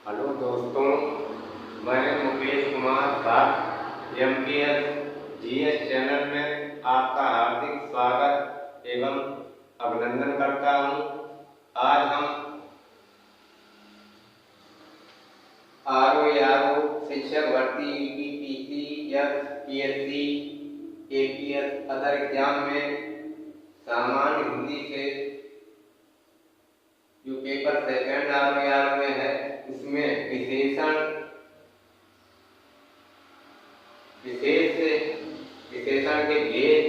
Hello दोस्तों, मैं मुकेश कुमार साथ MPS GS चैनल में आपका हार्दिक स्वागत एवं अभिनंदन करता हूं। आज हम RO शिक्षक भर्ती UPPC PSC APS other exam में सामान्य हिंदी से जो पेपर सेकंड RO में है उसमें विशेषण के भेद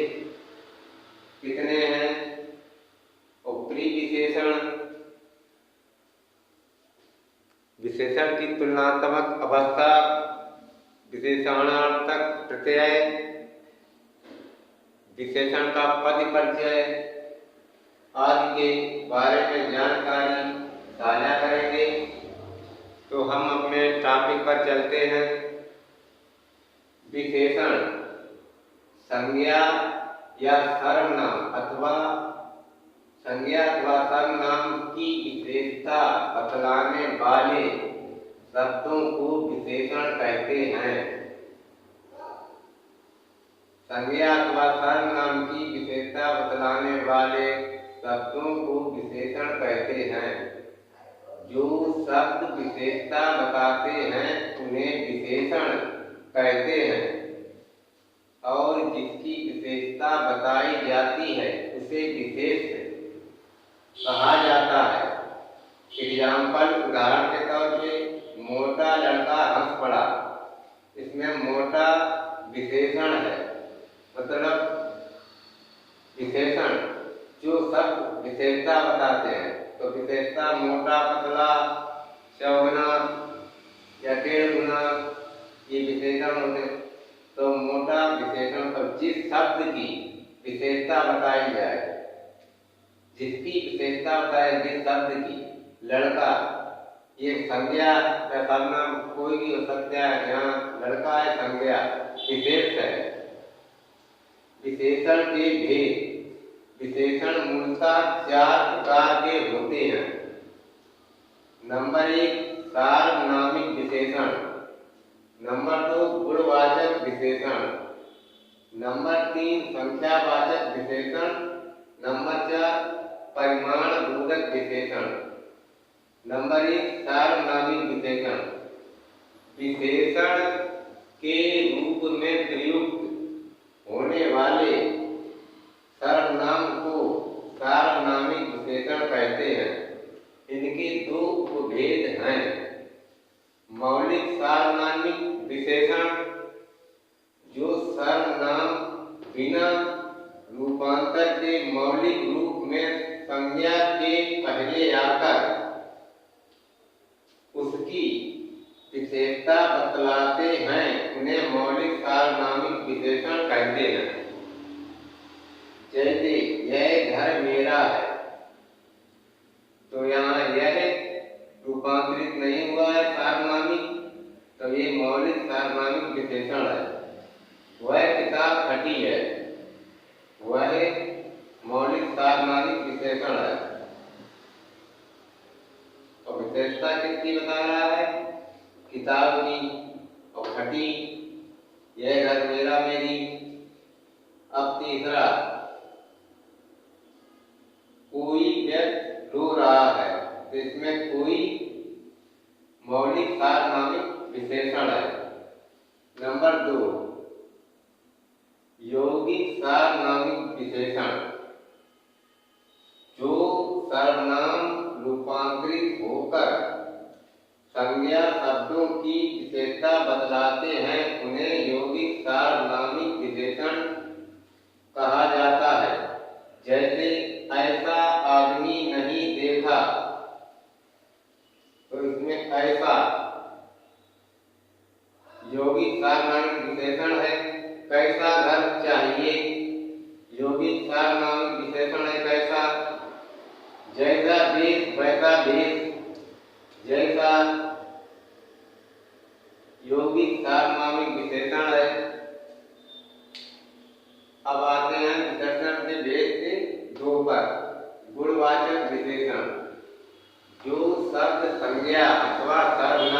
कितने हैं और विशेषण की तुलनात्मक अवस्था, विशेषणार्थक प्रत्यय, विशेषण का पद परिचय आदि के बारे में जानकारी साझा करेंगे। तो हम अपने टॉपिक पर चलते हैं। विशेषण संज्ञा या सर्वनाम अथवा सर्वनाम की विशेषता बतलाने वाले शब्दों को विशेषण कहते हैं। संज्ञा अथवा सर्वनाम की विशेषता बतलाने वाले शब्दों को विशेषण कहते हैं। जो शब्द विशेषता बताते हैं उन्हें विशेषण कहते हैं और जिसकी विशेषता बताई जाती है उसे विशेष कहा जाता है। एग्जाम्पल, उदाहरण के तौर पे मोटा लड़का हंस पड़ा, इसमें मोटा विशेषण है। मतलब विशेषण जो शब्द विशेषता बताते हैं, तो विशेषता मोटा, पतला, 100 गुना या 1.5 गुना, ये विशेषण होते। तो मोटा विशेषण पर जिस शब्द की विशेषता बताई जाए, जिसकी विशेषता बताए, जिस शब्द की, लड़का, ये संज्ञा या सर्वनाम कोई भी हो सकता है। यहाँ लड़का है, संज्ञा, विशेष है। विशेषण के भेद, विशेषण मूलतः 4 प्रकार के होते हैं। नंबर 1 सार्वनामिक विशेषण, नंबर 2 गुणवाचक विशेषण, नंबर 3 संख्यावाचक विशेषण, नंबर 4 परिमाणबोधक विशेषण। नंबर 1 सार्वनामिक विशेषण, विशेषण के रूप में प्रयुक्त होने वाले सर्वनाम को सार्वनामिक विशेषण कहते हैं। इनके 2 उपभेद हैं। मौलिक सार्वनामिक विशेषण, जो सर्वनाम बिना रूपांतर के मौलिक रूप में संज्ञा के पहले आकर उसकी विशेषता बतलाते हैं, उन्हें मौलिक सार्वनामिक विशेषण कहते हैं। जैसे यह घर मेरा है, तो यहाँ यह रूपांतरित नहीं हुआ है सार्वनामिक, तो ये मौलिक सार्वनामिक विशेषण है। वह किताब फटी है, वह मौलिक सार्वनामिक विशेषण है। और विशेषता किसकी बता रहा है? किताब की। और फटी, यह घर मेरा, मेरी। अब तीसरा, कोई व्यक्ति रो रहा है, तो इसमें कोई मौलिक सार्वनामिक विशेषण है। नंबर 2 यौगिक सार्वनामिक विशेषण, जो सर्वनाम रूपांतरित होकर संज्ञा शब्दों की विशेषता बतलाते हैं, उन्हें यौगिक सार्वनामिक विशेषण कहा जाता है। जैसे ऐसा आदमी नहीं देखा, तो इसमें ऐसा यौगिक सार्वनामिक विशेषण है। कैसा घर चाहिए, यौगिक सार्वनामिक विशेषण है कैसा। जैसा देश वैसा देश, जैसा यौगिक सार्वनामिक विशेषण है। अब आते हैं विशेषण से भेद से 2 पर। गुणवाचक विशेषण, जो शब्द संज्ञा अथवा सर्वनाम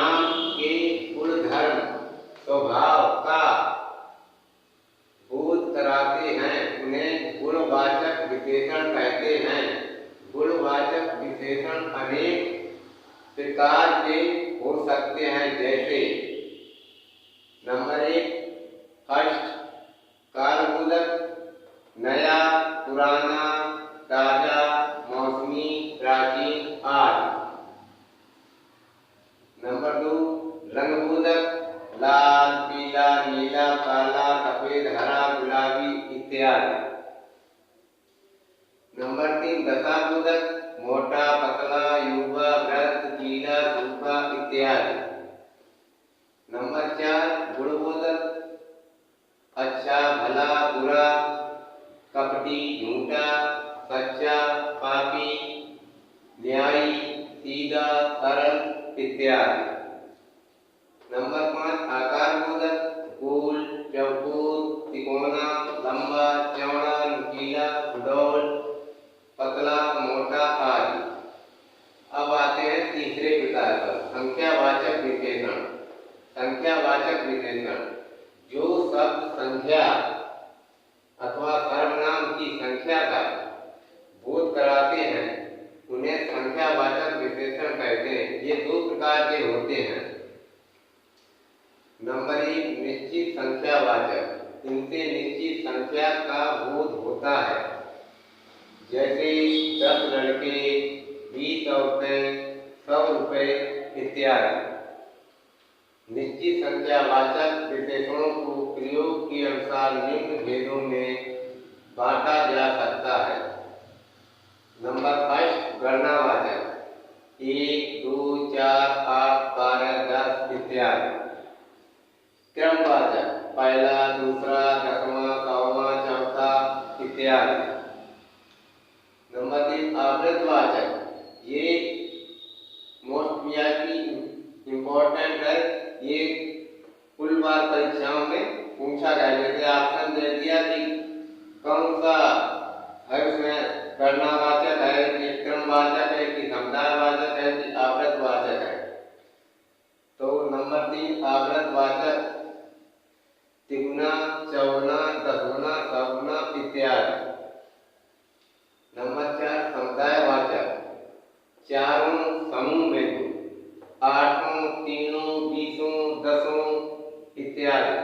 प्रकार के हो सकते हैं, जैसे नंबर 1 फर्स्ट कालबोधक, नया, पुराना, ताजा, मौसमी, प्राचीन आदि। नंबर 2 रंगबोधक, लाल, पीला, नीला, काला, सफेद, हरा, गुलाबी इत्यादि। नंबर 3 दशाबोधक, मोटा, पतला, युवा, वृद्ध, पीला, सूखा इत्यादि। नंबर 4 गुणबोधक, अच्छा, भला, बुरा, कपटी, झूठा, सच्चा, पापी, न्यायी, सीधा, सरल इत्यादि। नंबर 5 आकार बोधक, गोल, चौकोर, तिकोना, लंबा, चौड़ा, नुकीला, सुडौल, पतला, मोटा आदि। अब आते हैं तीसरे प्रकार पर, संख्यावाचक विशेषण। संख्यावाचक विशेषण जो शब्द संख्या अथवा सर्वनाम की संख्या का बोध कराते हैं उन्हें संख्यावाचक विशेषण कहते हैं। ये 2 प्रकार के होते हैं। नंबर 1 निश्चित संख्यावाचक, इनसे निश्चित संख्या का बोध होता है, जैसे 10 लड़के, 20 औरतें, 100 रुपये इत्यादि। निश्चित संख्यावाचक विशेषणों को प्रयोग के अनुसार निम्न भेदों में बांटा जा सकता है। नंबर 1 गणनावाचक, 1, 2, 4, 8, 12, 10 इत्यादि। क्रमवाचक, पहला, दूसरा, 10वां, 100वां, चौथा इत्यादि। नंबर 3 आवृत्तवाचक, ये मोस्ट इम्पोर्टेंट है। ये कुल बार परीक्षाओं में पूछा गया, जैसे ऑप्शन दे दिया कि कौन सा है, उसमें गणनावाचक है कि क्रमवाचक है कि समुदायवाचक है कि आवृत्तवाचक है। तो नंबर 3 आवृत्तवाचक, तिगुना, चौगुना, दसगुना, सगुना इत्यादि। नंबर 4 समुदायवाचक, चारों समूह में 8, 3, 20, 10 इत्यादि।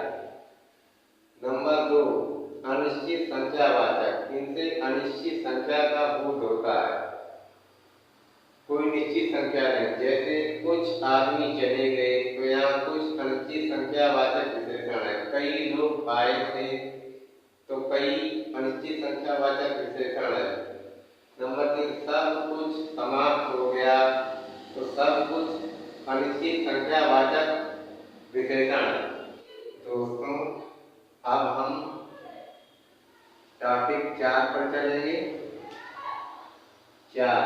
नंबर 2 अनिश्चित संख्यावाचक, इनसे अनिश्चित संख्या का बोध होता है, कोई निश्चित संख्या नहीं। जैसे कुछ आदमी चले गए, तो यहाँ कुछ अनिश्चित संख्यावाचक विशेषण है। कई लोग आए थे, तो कई अनिश्चित संख्यावाचक विशेषण है। नंबर 3 सब कुछ समाप्त हो गया, तो सब कुछ अनिश्चित संख्यावाचक विशेषण है। दोस्तों, अब हम टॉपिक 4 पर चलेंगे। 4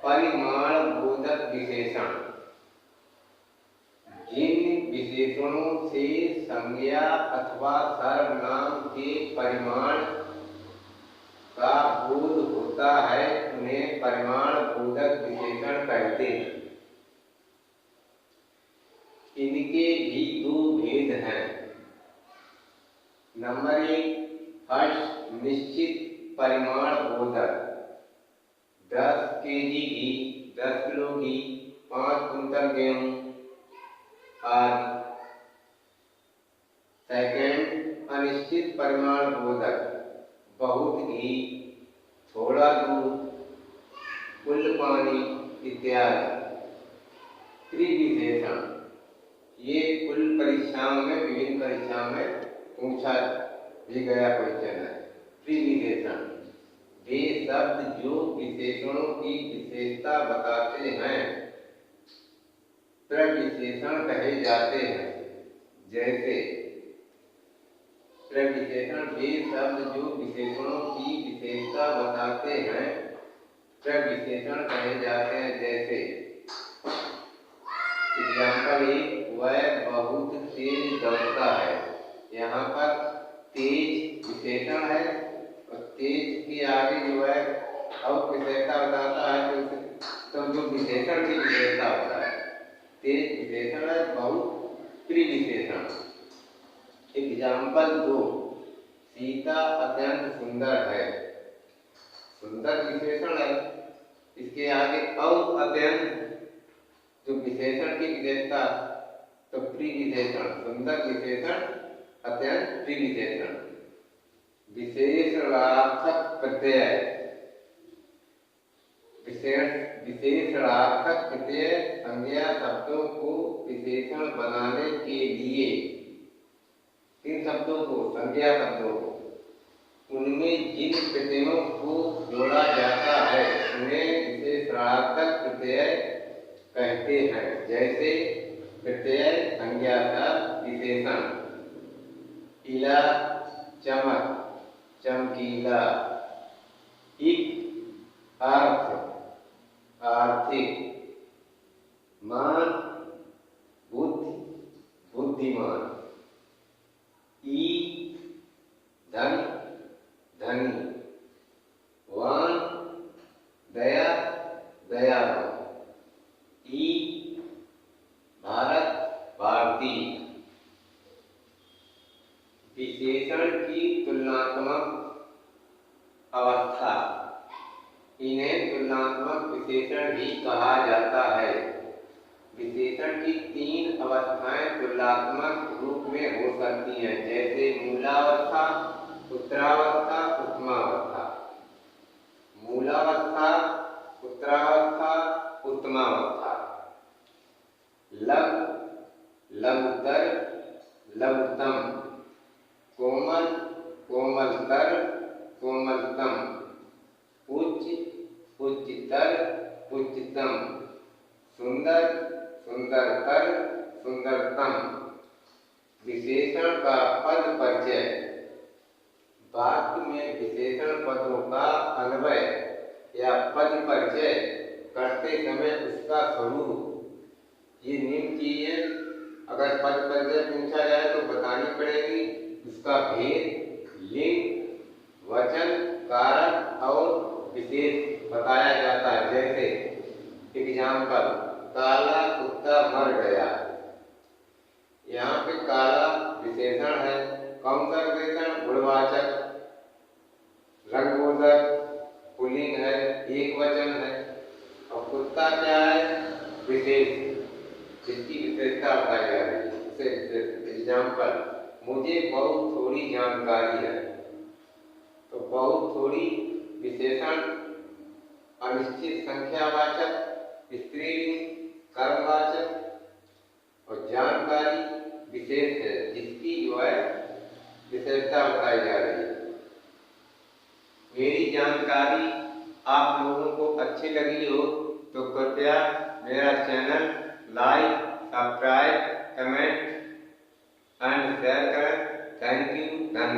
परिमाण बोधक विशेषण, जिन विशेषणों से संज्ञा अथवा सर्वनाम के परिमाण का बोध होता है उन्हें परिमाण बोधक विशेषण कहते हैं। इनके भी 2 भेद हैं। नंबर 1 फर्स्ट निश्चित परिमाण बोधक, 10 केजी घी, 10 किलो घी, 5 कुंतल गेहूं आदि। सेकेंड अनिश्चित परिमाण बोधक, बहुत घी, थोड़ा दूध, कुल पानी इत्यादि। त्रिविशेषण, ये कुल परीक्षाओं में, विभिन्न परीक्षाओं में पूछा भी गया क्वेश्चन है। त्रिविशेषण वे शब्द जो विशेषणों की विशेषता बताते हैं प्रविशेषण कहे जाते हैं। जैसे प्रविशेषण वे शब्द जो विशेषणों की विशेषता बताते हैं प्रविशेषण कहे जाते हैं। जैसे एग्जाम्पल 1 वह बहुत तेज दौड़ता है। यहाँ पर तेज विशेषण है और तेज के आगे जो है और विशेषता बताता है, तो जो विशेषण की विशेषता होता है तेज विशेषण है, बहुत त्रिविशेषण। एग्जाम्पल 2 सीता अत्यंत सुंदर है। सुंदर विशेषण है, इसके आगे और अत्यंत जो विशेषण की विशेषता, तो प्रिविशेषण, सुंदर विशेषण, अत्यंत प्रिविशेषण। विशेषणार्थक प्रत्यय, विशेषणार्थक प्रत्यय संज्ञा शब्दों को विशेषण बनाने के लिए, किन शब्दों को? संज्ञा शब्दों को, उनमें जिन प्रत्ययों को जोड़ा जाता है उन्हें विशेषणार्थक प्रत्यय कहते हैं। जैसे प्रत्यय संज्ञा का विशेषण, इला चमक, चमकीला, इक अर्थ, आर्थिक, मान बुद्धि, बुद्धिमान, ई धन, धनी, वान दया, दयावान, ई भारत, भारतीय। विशेषण की तुलनात्मक अवस्था, इन्हें तुलनात्मक विशेषण भी कहा जाता है। विशेषण की तीन अवस्थाएं तुलनात्मक रूप में हो सकती हैं, जैसे मूलावस्था, उत्तरावस्था, उत्तमावस्था। मूलावस्था, उत्तरावस्था, उत्तमावस्था। लघु, लघुतर, लघुतम, कोमल, कोमलतर, कोमलतम, उच्च, उच्चतर, उच्चतम, सुंदर, सुंदरतर, सुंदरतम। विशेषण का पद परिचय, वाक्य में विशेषण पदों का अन्वय या पद परिचय करते समय उसका स्वरूप, ये निम्न चीजें अगर पद परिचय पूछा जाए तो बतानी पड़ेगी। उसका भेद, लिंग, वचन, कारक और विशेष बताया जाता है। जैसे एग्जाम्पल, काला कुत्ता मर गया, यहाँ पे काला विशेषण है। कौन सा विशेषण? गुणवाचक। रंगबोधक पुल्लिंग है, एक वचन है। और कुत्ता क्या है? विशेष, जिसकी विशेषता बताई जा रही है। उसे एग्जाम्पल, मुझे बहुत थोड़ी जानकारी है। तो बहुत थोड़ी विशेषण अनिश्चित संख्यावाचक, स्त्रीलिंग, कर्मवाचक। और जानकारी विशेष है, जिसकी जो है विशेषता बताई जा रही है। मेरी जानकारी आप लोगों को अच्छी लगी हो तो कृपया मेरा channel like, subscribe, comment and share करें। थैंक यू, धन्यवाद।